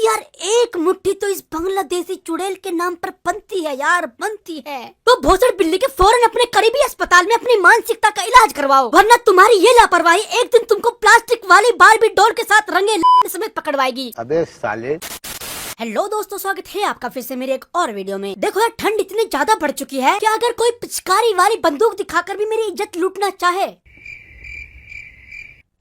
यार एक मुट्ठी तो इस बांग्लादेशी चुड़ैल के नाम पर बनती है यार, बनती है। तो भोसड़ बिल्ली के फौरन अपने करीबी अस्पताल में अपनी मानसिकता का इलाज करवाओ, वरना तुम्हारी ये लापरवाही एक दिन तुमको प्लास्टिक वाली बारबी डॉल के साथ रंगे समेत पकड़वाएगी। अबे साले। हेलो दोस्तों, स्वागत है आपका फिर से मेरे एक और वीडियो में। देखो यार, ठंड इतनी ज्यादा बढ़ चुकी है कि अगर कोई पिचकारी वाली बंदूक दिखाकर भी मेरी इज्जत लूटना चाहे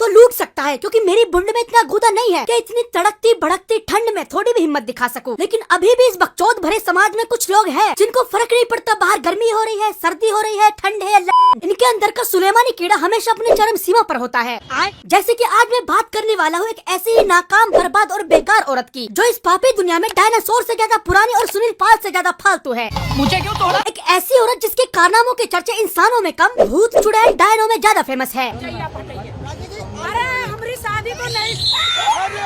तो लूट सकता है, क्योंकि मेरी बुंड में इतना गुदा नहीं है कि इतनी तड़कती भड़कती ठंड में थोड़ी भी हिम्मत दिखा सकूं। लेकिन अभी भी इस बकचोद भरे समाज में कुछ लोग हैं जिनको फर्क नहीं पड़ता बाहर गर्मी हो रही है, सर्दी हो रही है, ठंड है। इनके अंदर का सुलेमानी कीड़ा हमेशा अपनी चरम सीमा पर होता है। जैसे कि आज मैं बात करने वाला हूँ एक ऐसी ही नाकाम, बर्बाद और बेकार औरत की, जो इस पापी दुनिया में डायनासोर से ज्यादा पुरानी और सुनील पाल से ज्यादा फालतू है। मुझे क्यों तोड़ा? एक ऐसी औरत जिसके कारनामों के चर्चे इंसानों में कम, भूत चुड़ैल डायनों में ज्यादा फेमस है।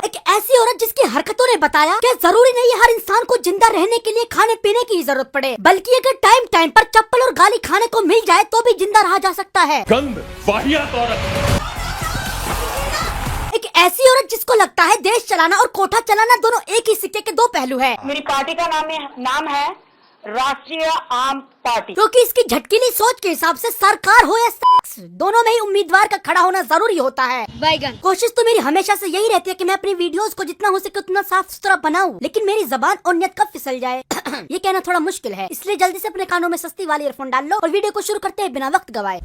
एक ऐसी औरत जिसकी हरकतों ने बताया कि जरूरी नहीं है हर इंसान को जिंदा रहने के लिए खाने पीने की जरूरत पड़े, बल्कि अगर टाइम टाइम पर चप्पल और गाली खाने को मिल जाए तो भी जिंदा रहा जा सकता है। गंद वाहियात औरत। एक ऐसी औरत जिसको लगता है देश चलाना और कोठा चलाना दोनों एक ही सिक्के के दो पहलू है। मेरी पार्टी का नाम है राष्ट्रीय आम पार्टी, क्योंकि इसकी झटकीली सोच के हिसाब से सरकार हो या सेक्स, दोनों में ही उम्मीदवार का खड़ा होना जरूरी होता है। बैगन। कोशिश तो मेरी हमेशा से यही रहती है कि मैं अपनी वीडियोस को जितना हो सके उतना साफ सुथरा बनाऊं, लेकिन मेरी जबान और नियत कब फिसल जाए ये कहना थोड़ा मुश्किल है। इसलिए जल्दी से अपने कानों में सस्ती वाली ईयरफोन डाल लो और वीडियो को शुरू करते हैं बिना वक्त गवाए।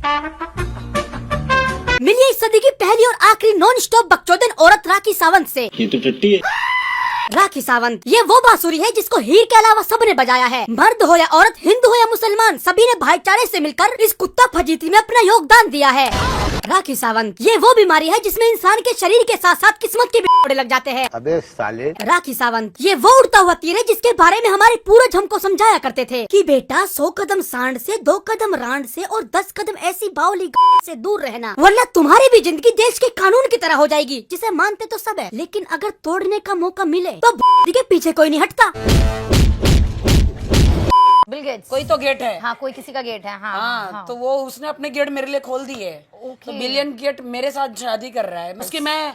मिलिए इस सदी की पहली और आखिरी नॉन स्टॉप बकचोदन औरत राखी सावंत से। ये तो टट्टी है। राखी सावंत ये वो बांसुरी है जिसको हीर के अलावा सबने बजाया है। मर्द हो या औरत, हिंदू हो या मुसलमान, सभी ने भाईचारे से मिलकर इस कुत्ता फजीती में अपना योगदान दिया है। राखी सावंत ये वो बीमारी है जिसमें इंसान के शरीर के साथ साथ किस्मत के भी जोड़े लग जाते हैं। अबे साले। राखी सावंत ये वो उड़ता हुआ तीर है जिसके बारे में हमारे पूर्वज हमको समझाया करते थे कि बेटा 100 कदम सांड से, 2 कदम रांड से और 10 कदम ऐसी बावली से दूर रहना, वरना तुम्हारी भी जिंदगी देश के कानून की तरह हो जाएगी, जिसे मानते तो सब है, लेकिन अगर तोड़ने का मौका मिले तो के पीछे कोई नहीं हटता। Bill Gates. कोई तो गेट है। हाँ, कोई किसी का गेट है। हाँ। तो वो उसने अपने गेट मेरे लिए खोल दी है। तो बिलियन गेट मेरे साथ शादी कर रहा है। उसकी मैं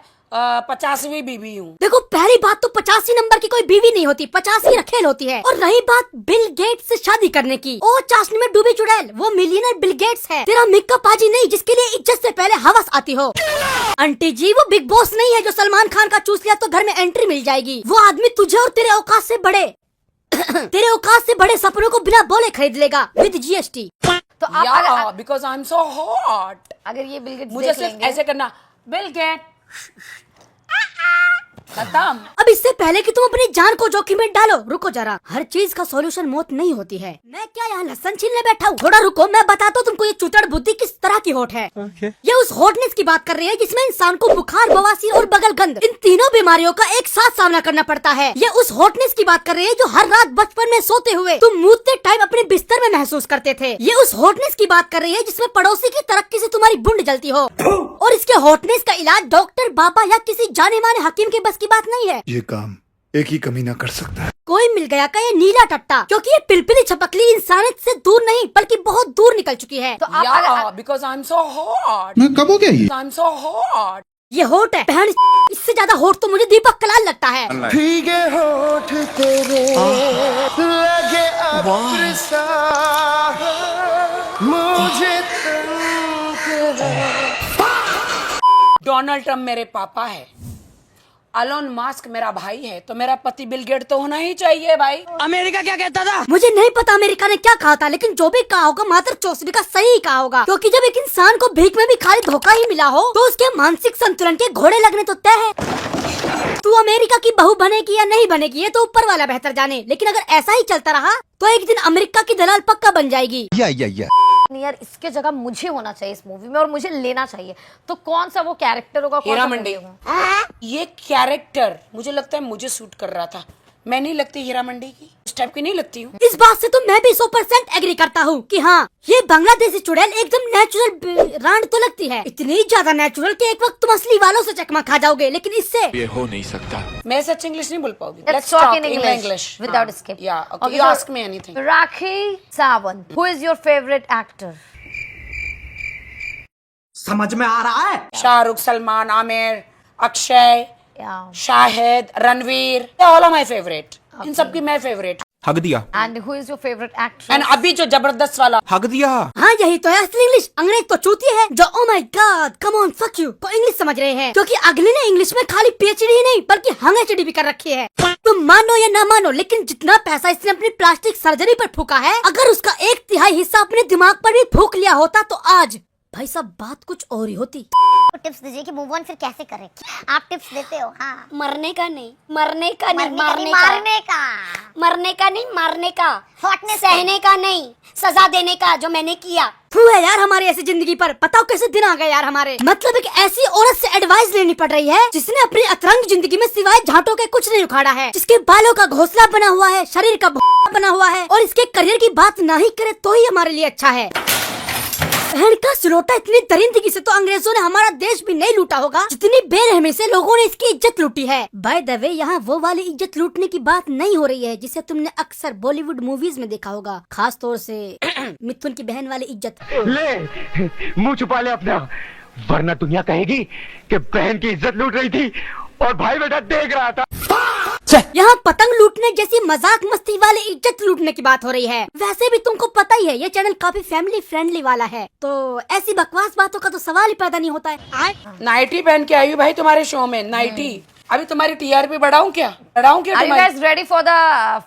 50वीं बीवी हूँ। देखो, पहली बात तो 85 नंबर की कोई बीवी नहीं होती, 50 ही रखेल होती है। और रही बात बिल गेट्स से शादी करने की, ओ चाशनी में डूबी चुड़ैल, वो मिलियनर बिल गेट्स है, तेरा मिक्का पाजी नहीं जिसके लिए इज्जत से पहले हवस आती हो। आंटी जी वो बिग बॉस नहीं है जो सलमान खान का चूस लिया तो घर में एंट्री मिल जाएगी। वो आदमी तुझे और तेरे औकात से बड़े तेरे औकात से बड़े सपनों को बिना बोले खरीद लेगा विद GST। तो आप because I am so hot. अगर ये बिल गेट्स मुझे सिर्फ ऐसे करना, बिल गेट खत्म। अब इससे पहले कि तुम अपनी जान को जोखिम में डालो, रुको जरा, हर चीज का सॉल्यूशन मौत नहीं होती है। मैं क्या यहाँ लहसन छीलने बैठा हूँ? थोड़ा रुको, मैं बताता हूँ तुमको ये चुतड़ बुद्धि किस तरह की होट है। ये उस होटनेस की बात कर रही है जिसमें इंसान को बुखार, बवासीर और बगलगंद, इन तीनों बीमारियों का एक साथ सामना करना पड़ता है। ये उस होटनेस की बात कर रही है जो हर रात बचपन में सोते हुए तुम मूतते टाइम अपने बिस्तर में महसूस करते थे। ये उस होटनेस की बात कर रही है जिसमें पड़ोसी की तरक्की से तुम्हारी बुंड जलती हो, और इसके होटनेस का इलाज डॉक्टर, बाबा या किसी जाने माने हकीम के बस की बात नहीं है। ये काम एक ही कमीना कर सकता है। कोई मिल गया का ये नीला टट्टा, क्योंकि ये पिलपिली छपकली इंसानियत से दूर नहीं बल्कि बहुत दूर निकल चुकी है। तो आप because I am so hot. मैं कब हो गया ये? I am so hot. ये होठ है बहन, इससे ज्यादा होठ तो मुझे दीपक कलाल लगता है। भीगे होठ तेरे लगे अब्र सा, मुझे डोनाल्ड ट्रम्प मेरे पापा है, एलोन मस्क मेरा भाई है, तो मेरा पति बिल गेट तो होना ही चाहिए भाई। अमेरिका क्या कहता था? मुझे नहीं पता अमेरिका ने क्या कहा था, लेकिन जो भी कहा होगा मात्र चौसरी का सही कहा होगा, क्योंकि जब एक इंसान को भीख में भी खाली धोखा ही मिला हो तो उसके मानसिक संतुलन के घोड़े लगने तो तय है। तू अमेरिका की बहू बनेगी या नहीं बनेगी ये तो ऊपर वाला बेहतर जाने, लेकिन अगर ऐसा ही चलता रहा तो एक दिन अमेरिका की दलाल पक्का बन जाएगी। यार इसके जगह मुझे होना चाहिए इस मूवी में, और मुझे लेना चाहिए। तो कौन सा वो कैरेक्टर होगा? हीरा मंडी। ये कैरेक्टर मुझे लगता है मुझे सूट कर रहा था। मैं नहीं लगती हीरा मंडी की, उस टाइप की नहीं लगती हूँ। इस बात से तो मैं भी 100% एग्री करता हूँ कि हाँ, ये बांग्लादेशी चुड़ैल एकदम नेचुरल रांड तो लगती है, इतनी ज्यादा नेचुरल कि एक वक्त तुम असली वालों से चकमा खा जाओगे, लेकिन इससे ये हो नहीं सकता। मैं सच इंग्लिश नहीं बोल पाऊंगी। Let's talk in English without skip. Yeah, okay. Okay, You so ask me anything. Rakhi Sawant, who is your favorite actor? समझ में आ रहा है? Shahrukh, Salman, Aamir, Akshay, Yeah. Shahid, Ranveer, all are my favourite. इन सब की मैं फेवरेट। हग दिया। And who is your favorite actress? And अभी जो जबरदस्त वाला हग दिया। हाँ यही तो है असली इंग्लिश। अंग्रेज तो चूती है जो oh my God come on fuck you को इंग्लिश समझ रहे हैं, क्योंकि अगले ने इंग्लिश में खाली पीएचडी ही नहीं बल्कि हंगेचडी भी कर रखी है। तुम मानो या ना मानो, लेकिन जितना पैसा इसने अपनी प्लास्टिक सर्जरी पर फूका है, अगर उसका 1/3 हिस्सा अपने दिमाग पर भी फूक लिया होता तो आज भाई साहब बात कुछ और ही होती। टिप्स दीजिए कि मूव ऑन फिर कैसे करें। आप टिप्स देते हो? हाँ। मरने का नहीं, मरने का नहीं, मारने का मरने का नहीं, मारने का, हॉटनेस सहने का नहीं, सजा देने का जो मैंने किया। फू है यार हमारी ऐसी जिंदगी पर। बताओ कैसे दिन आ गए यार हमारे। मतलब एक ऐसी औरत से एडवाइस लेनी पड़ रही है जिसने अपनी अतरंग जिंदगी में सिवाय झांटों के कुछ नहीं उखाड़ा है, जिसके बालों का घोंसला बना हुआ है, शरीर का बना हुआ है, और इसके करियर की बात ना ही करे तो ही हमारे लिए अच्छा है। बहन का सुलोटा इतनी दरिंदगी से तो अंग्रेजों ने हमारा देश भी नहीं लूटा होगा जितनी बेरहमी से लोगों ने इसकी इज्जत लूटी है। बाय द वे यहाँ वो वाली इज्जत लूटने की बात नहीं हो रही है जिसे तुमने अक्सर बॉलीवुड मूवीज में देखा होगा, खास तौर से मिथुन की बहन वाली इज्जत। ले मुंह छुपा ले अपना, वरना दुनिया कहेगी कि बहन की इज्जत लूट रही थी और भाई बेटा देख रहा था। यहाँ पतंग लूटने जैसी मजाक मस्ती वाली इज्जत लूटने की बात हो रही है। वैसे भी तुमको पता ही है ये चैनल काफी फैमिली फ्रेंडली वाला है, तो ऐसी बकवास बातों का तो सवाल ही पैदा नहीं होता है। नाइटी पहन के आई हूँ भाई तुम्हारे शो में, नाइटी। अभी तुम्हारी टीआरपी बढ़ाऊं क्या Are you guys ready for the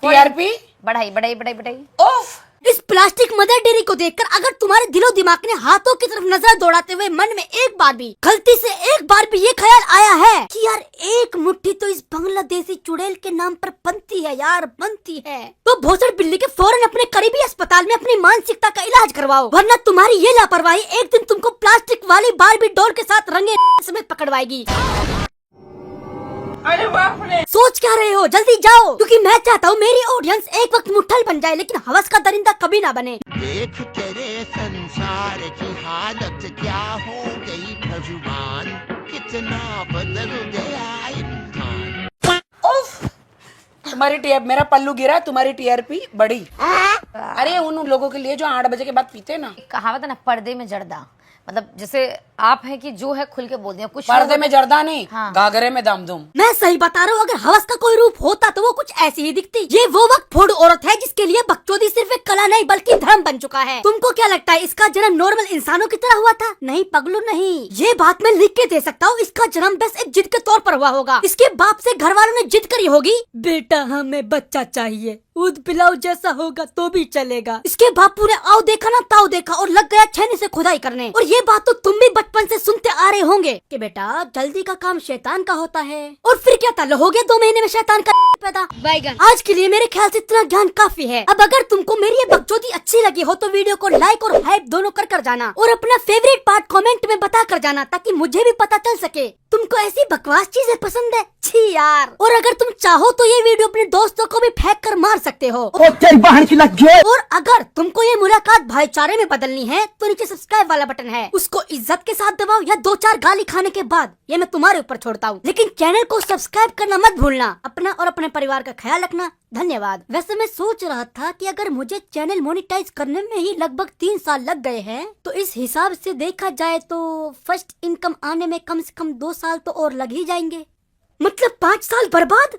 TRP? बढ़ाई? ओफ, इस प्लास्टिक मदर डेयरी को देखकर अगर तुम्हारे दिलो दिमाग ने हाथों की तरफ नजर दौड़ाते हुए मन में एक बार भी, गलती से एक बार भी ये ख्याल आया है कि यार एक मुट्ठी तो इस बांग्लादेशी चुड़ैल के नाम पर बनती है यार, बनती है, तो भोसड़ बिल्ली के फौरन अपने करीबी अस्पताल में अपनी मानसिकता का इलाज करवाओ, वरना तुम्हारी ये लापरवाही एक दिन तुमको प्लास्टिक वाली बारबी डॉल के साथ रंगे समेत पकड़वाएगी। अरे बाप रे। सोच क्या रहे हो, जल्दी जाओ, क्योंकि मैं चाहता हूँ मेरी ऑडियंस एक वक्त मुट्ठल बन जाए लेकिन हवस का दरिंदा कभी ना बने। देख तेरे संसार की हालत क्या हो गई भगवान, कितना बदल गया इंसान। ओफ, तुम्हारी मेरा पल्लू गिरा, तुम्हारी टीआरपी बढ़ी। अरे उन लोगों के लिए जो 8 बजे के बाद पीते हैं ना। कहावत है ना, पर्दे में जर्दा। मतलब जैसे आप हैं कि जो है खुल के बोल दिया, कुछ पर्दे में जर्दा नहीं, हाँ। घाघरे में दामदुम। मैं सही बता रहा हूँ, अगर हवस का कोई रूप होता तो वो कुछ ऐसी ही दिखती। ये वो वक्त फूड औरत है जिसके लिए बकचोदी सिर्फ एक कला नहीं बल्कि धर्म बन चुका है। तुमको क्या लगता है इसका जन्म नॉर्मल इंसानों की तरह हुआ था? नहीं पगलू नहीं, ये बात मैं लिख के दे सकता हूँ। इसका जन्म बस एक जिद के तौर पर हुआ होगा। इसके बाप से घर वालों ने जिद करी होगी, बेटा हमें बच्चा चाहिए, दूध पिलाओ जैसा होगा तो भी चलेगा। इसके बाप पूरे आओ देखा ना ताओ देखा और लग गया छेनी से खुदाई करने। और ये बात तो तुम भी बचपन से सुनते आ रहे होंगे कि बेटा जल्दी का काम शैतान का होता है। और फिर क्या था, हो गया 2 महीने में शैतान का पैदा। आज के लिए मेरे ख्याल से इतना ज्ञान काफी है। अब अगर तुमको मेरी ये बकचोदी अच्छी लगी हो तो वीडियो को लाइक और हाइप दोनों कर जाना, और अपना फेवरेट पार्ट कमेंट में बता कर जाना ताकि मुझे भी पता चल सके तुमको ऐसी बकवास चीजें पसंद है। छी यार। और अगर तुम चाहो तो ये वीडियो अपने दोस्तों को भी फेंक कर मार सकते हो। और अगर तुमको ये मुलाकात भाईचारे में बदलनी है तो नीचे सब्सक्राइब वाला बटन है, उसको इज्जत के साथ दबाओ या 2-4 गाली खाने के बाद, ये मैं तुम्हारे ऊपर छोड़ता हूँ। लेकिन चैनल को सब्सक्राइब करना मत भूलना। अपना और अपने परिवार का ख्याल रखना। धन्यवाद। वैसे मैं सोच रहा था कि अगर मुझे चैनल मोनेटाइज करने में ही लगभग 3 साल लग गए हैं तो इस हिसाब से देखा जाए तो फर्स्ट इनकम आने में कम से कम 2 साल तो और लग ही जाएंगे। मतलब 5 साल बर्बाद।